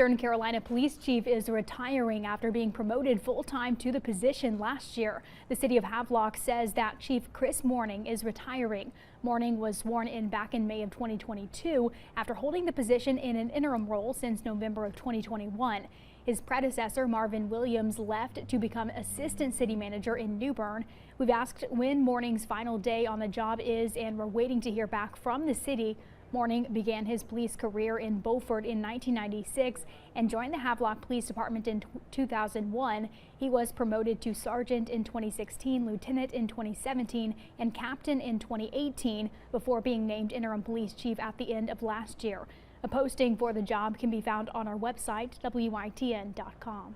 Eastern Carolina Police Chief is retiring after being promoted full-time to the position last year. The city of Havelock says that Chief Chris Morning is retiring. Morning was sworn in back in May of 2022 after holding the position in an interim role since November of 2021. His predecessor, Marvin Williams, left to become assistant city manager in New Bern. We've asked when Morning's final day on the job is, and we're waiting to hear back from the city. Morning began his police career in Beaufort in 1996 and joined the Havelock Police Department in 2001. He was promoted to sergeant in 2016, lieutenant in 2017, and captain in 2018 before being named interim police chief at the end of last year. A posting for the job can be found on our website, WITN.com.